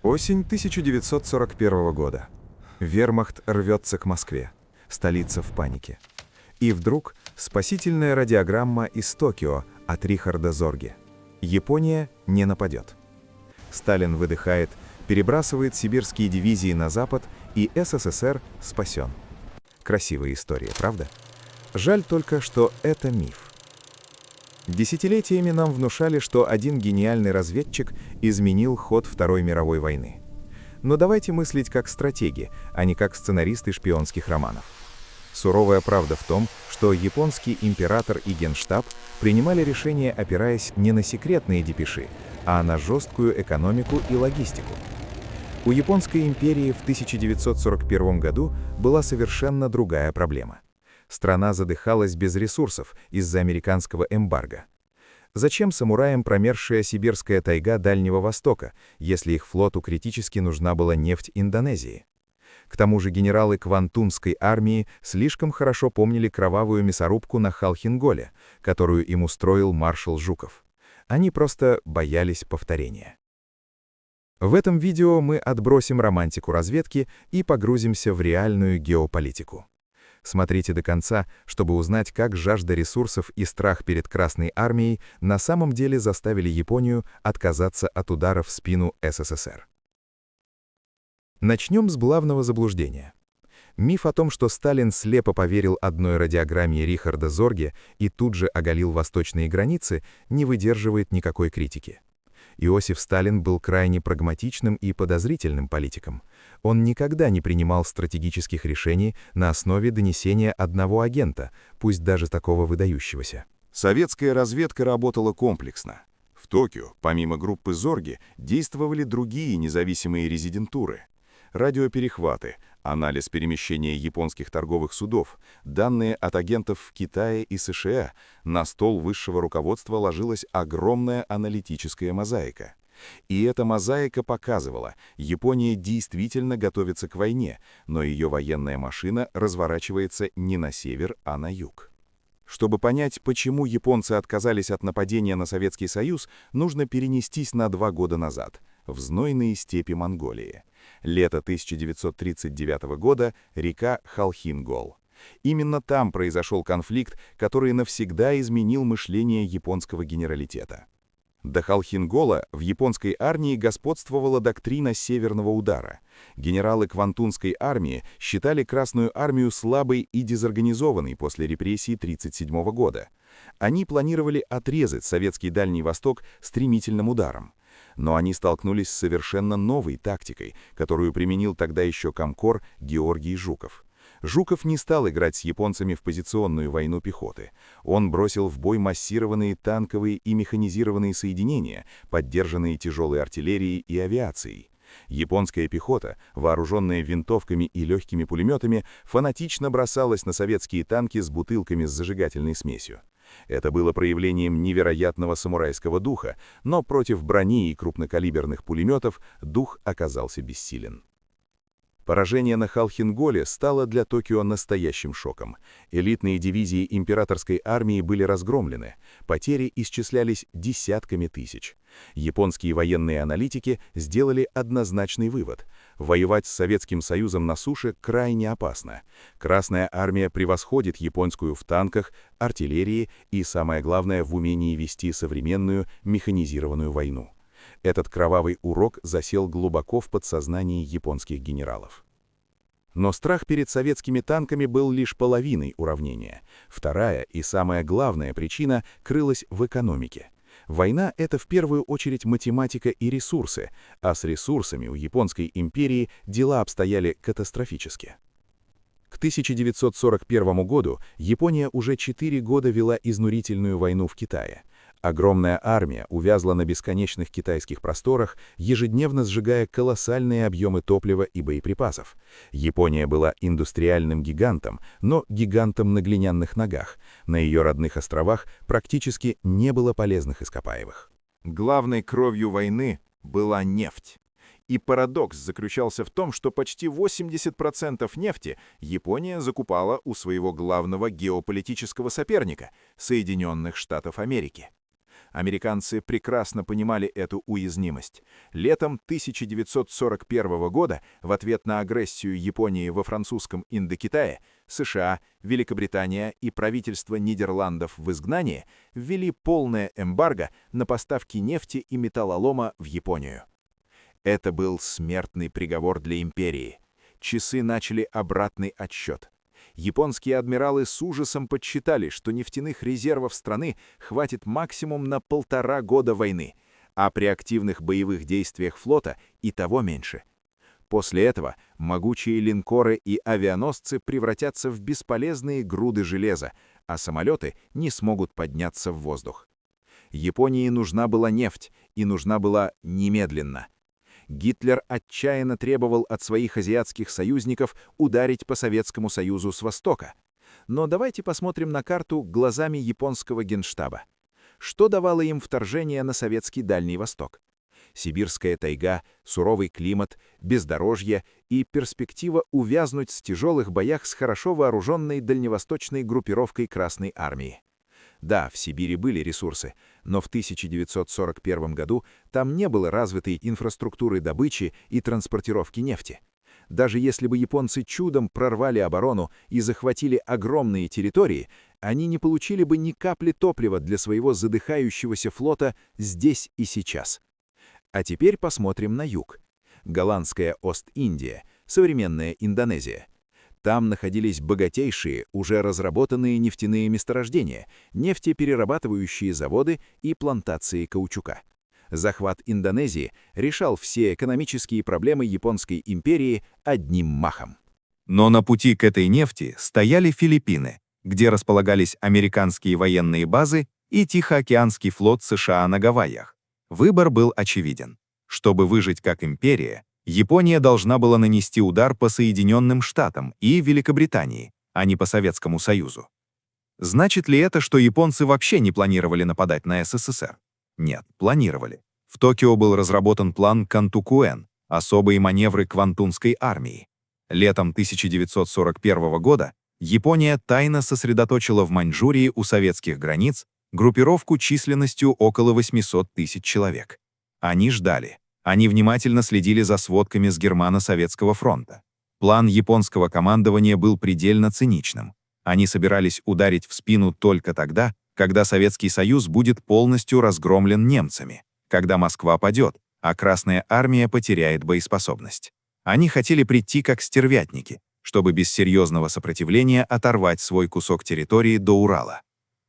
Осень 1941 года. Вермахт рвется к Москве. Столица в панике. И вдруг спасительная радиограмма из Токио от Рихарда Зорге. Япония не нападет. Сталин выдыхает, перебрасывает сибирские дивизии на запад, и СССР спасен. Красивая история, правда? Жаль только, что это миф. Десятилетиями нам внушали, что один гениальный разведчик изменил ход Второй мировой войны. Но давайте мыслить как стратеги, а не как сценаристы шпионских романов. Суровая правда в том, что японский император и генштаб принимали решения, опираясь не на секретные депеши, а на жесткую экономику и логистику. У Японской империи в 1941 году была совершенно другая проблема. Страна задыхалась без ресурсов из-за американского эмбарго. Зачем самураям промерзшая сибирская тайга Дальнего Востока, если их флоту критически нужна была нефть Индонезии? К тому же генералы Квантунской армии слишком хорошо помнили кровавую мясорубку на Халхин-Голе, которую им устроил маршал Жуков. Они просто боялись повторения. В этом видео мы отбросим романтику разведки и погрузимся в реальную геополитику. Смотрите до конца, чтобы узнать, как жажда ресурсов и страх перед Красной армией на самом деле заставили Японию отказаться от удара в спину СССР. Начнем с главного заблуждения. Миф о том, что Сталин слепо поверил одной радиограмме Рихарда Зорге и тут же оголил восточные границы, не выдерживает никакой критики. Иосиф Сталин был крайне прагматичным и подозрительным политиком. Он никогда не принимал стратегических решений на основе донесения одного агента, пусть даже такого выдающегося. Советская разведка работала комплексно. В Токио, помимо группы Зорге, действовали другие независимые резидентуры. Радиоперехваты, анализ перемещения японских торговых судов, данные от агентов в Китае и США, на стол высшего руководства ложилась огромная аналитическая мозаика. И эта мозаика показывала, Япония действительно готовится к войне, но ее военная машина разворачивается не на север, а на юг. Чтобы понять, почему японцы отказались от нападения на Советский Союз, нужно перенестись на 2 года назад, в знойные степи Монголии. Лето 1939 года, река Халхин-Гол. Именно там произошел конфликт, который навсегда изменил мышление японского генералитета. До Халхин-Гола в японской армии господствовала доктрина северного удара. Генералы Квантунской армии считали Красную армию слабой и дезорганизованной после репрессий 1937 года. Они планировали отрезать советский Дальний Восток стремительным ударом. Но они столкнулись с совершенно новой тактикой, которую применил тогда еще комкор Георгий Жуков. Жуков не стал играть с японцами в позиционную войну пехоты. Он бросил в бой массированные танковые и механизированные соединения, поддержанные тяжелой артиллерией и авиацией. Японская пехота, вооруженная винтовками и легкими пулеметами, фанатично бросалась на советские танки с бутылками с зажигательной смесью. Это было проявлением невероятного самурайского духа, но против брони и крупнокалиберных пулеметов дух оказался бессилен. Поражение на Халхин-Голе стало для Токио настоящим шоком. Элитные дивизии императорской армии были разгромлены, потери исчислялись десятками тысяч. Японские военные аналитики сделали однозначный вывод: воевать с Советским Союзом на суше крайне опасно. Красная армия превосходит японскую в танках, артиллерии и, самое главное, в умении вести современную механизированную войну. Этот кровавый урок засел глубоко в подсознании японских генералов. Но страх перед советскими танками был лишь половиной уравнения. Вторая и самая главная причина крылась в экономике. Война — это в первую очередь математика и ресурсы, а с ресурсами у Японской империи дела обстояли катастрофически. К 1941 году Япония уже 4 года вела изнурительную войну в Китае. Огромная армия увязла на бесконечных китайских просторах, ежедневно сжигая колоссальные объемы топлива и боеприпасов. Япония была индустриальным гигантом, но гигантом на глиняных ногах. На ее родных островах практически не было полезных ископаемых. Главной кровью войны была нефть. И парадокс заключался в том, что почти 80% нефти Япония закупала у своего главного геополитического соперника – Соединенных Штатов Америки. Американцы прекрасно понимали эту уязвимость. Летом 1941 года, в ответ на агрессию Японии во французском Индокитае, США, Великобритания и правительство Нидерландов в изгнании ввели полное эмбарго на поставки нефти и металлолома в Японию. Это был смертный приговор для империи. Часы начали обратный отсчет. Японские адмиралы с ужасом подсчитали, что нефтяных резервов страны хватит максимум на 1,5 года войны, а при активных боевых действиях флота и того меньше. После этого могучие линкоры и авианосцы превратятся в бесполезные груды железа, а самолеты не смогут подняться в воздух. Японии нужна была нефть, и нужна была немедленно. Гитлер отчаянно требовал от своих азиатских союзников ударить по Советскому Союзу с востока. Но давайте посмотрим на карту глазами японского генштаба. Что давало им вторжение на советский Дальний Восток? Сибирская тайга, суровый климат, бездорожье и перспектива увязнуть в тяжелых боях с хорошо вооруженной дальневосточной группировкой Красной Армии. Да, в Сибири были ресурсы, но в 1941 году там не было развитой инфраструктуры добычи и транспортировки нефти. Даже если бы японцы чудом прорвали оборону и захватили огромные территории, они не получили бы ни капли топлива для своего задыхающегося флота здесь и сейчас. А теперь посмотрим на юг. Голландская Ост-Индия, современная Индонезия. Там находились богатейшие, уже разработанные нефтяные месторождения, нефтеперерабатывающие заводы и плантации каучука. Захват Индонезии решал все экономические проблемы Японской империи одним махом. Но на пути к этой нефти стояли Филиппины, где располагались американские военные базы и Тихоокеанский флот США на Гавайях. Выбор был очевиден. Чтобы выжить как империя, Япония должна была нанести удар по Соединенным Штатам и Великобритании, а не по Советскому Союзу. Значит ли это, что японцы вообще не планировали нападать на СССР? Нет, планировали. В Токио был разработан план Кантокуэн, особые маневры Квантунской армии. Летом 1941 года Япония тайно сосредоточила в Маньчжурии у советских границ группировку численностью около 800 тысяч человек. Они ждали. Они внимательно следили за сводками с Германо-Советского фронта. План японского командования был предельно циничным. Они собирались ударить в спину только тогда, когда Советский Союз будет полностью разгромлен немцами, когда Москва падет, а Красная армия потеряет боеспособность. Они хотели прийти как стервятники, чтобы без серьезного сопротивления оторвать свой кусок территории до Урала.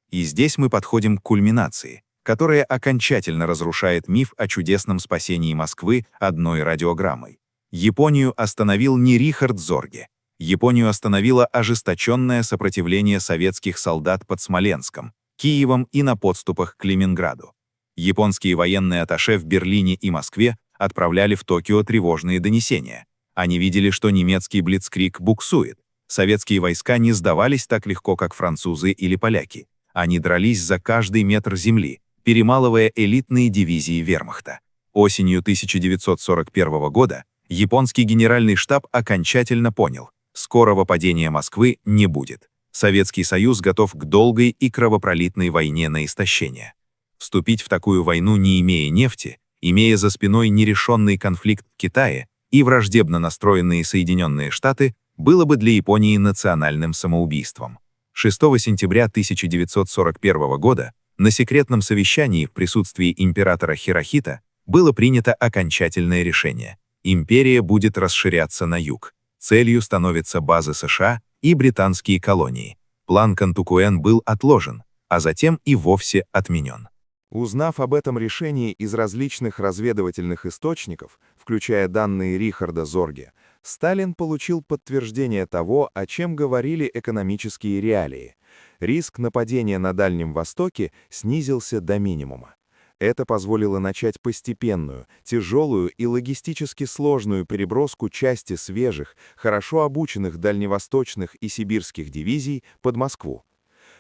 И здесь мы подходим к кульминации, которая окончательно разрушает миф о чудесном спасении Москвы одной радиограммой. Японию остановил не Рихард Зорге. Японию остановило ожесточенное сопротивление советских солдат под Смоленском, Киевом и на подступах к Ленинграду. Японские военные атташе в Берлине и Москве отправляли в Токио тревожные донесения. Они видели, что немецкий блицкриг буксует. Советские войска не сдавались так легко, как французы или поляки. Они дрались за каждый метр земли, перемалывая элитные дивизии вермахта. Осенью 1941 года японский генеральный штаб окончательно понял, скорого падения Москвы не будет. Советский Союз готов к долгой и кровопролитной войне на истощение. Вступить в такую войну, не имея нефти, имея за спиной нерешенный конфликт в Китае и враждебно настроенные Соединенные Штаты, было бы для Японии национальным самоубийством. 6 сентября 1941 года на секретном совещании в присутствии императора Хирохита было принято окончательное решение. Империя будет расширяться на юг. Целью становятся базы США и британские колонии. План Кантокуэн был отложен, а затем и вовсе отменен. Узнав об этом решении из различных разведывательных источников, включая данные Рихарда Зорге, Сталин получил подтверждение того, о чем говорили экономические реалии. Риск нападения на Дальнем Востоке снизился до минимума. Это позволило начать постепенную, тяжелую и логистически сложную переброску части свежих, хорошо обученных дальневосточных и сибирских дивизий под Москву.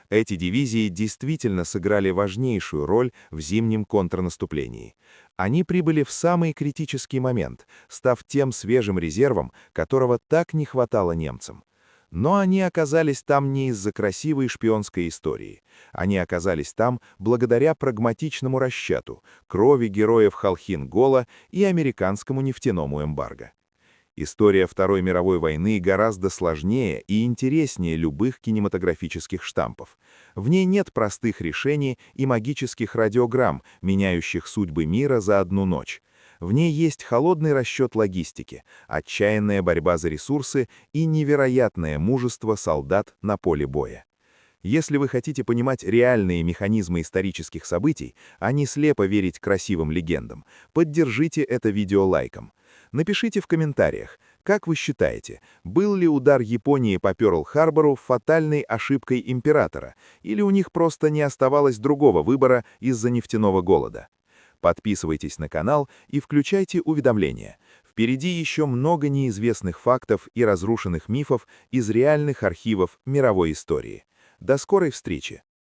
Эти дивизии действительно сыграли важнейшую роль в зимнем контрнаступлении. Они прибыли в самый критический момент, став тем свежим резервом, которого так не хватало немцам. Но они оказались там не из-за красивой шпионской истории. Они оказались там благодаря прагматичному расчету, крови героев Холхин-Гола и американскому нефтяному эмбарго. История Второй мировой войны гораздо сложнее и интереснее любых кинематографических штампов. В ней нет простых решений и магических радиограмм, меняющих судьбы мира за одну ночь. В ней есть холодный расчет логистики, отчаянная борьба за ресурсы и невероятное мужество солдат на поле боя. Если вы хотите понимать реальные механизмы исторических событий, а не слепо верить красивым легендам, поддержите это видео лайком. Напишите в комментариях, как вы считаете, был ли удар Японии по Пёрл-Харбору фатальной ошибкой императора, или у них просто не оставалось другого выбора из-за нефтяного голода? Подписывайтесь на канал и включайте уведомления. Впереди еще много неизвестных фактов и разрушенных мифов из реальных архивов мировой истории. До скорой встречи!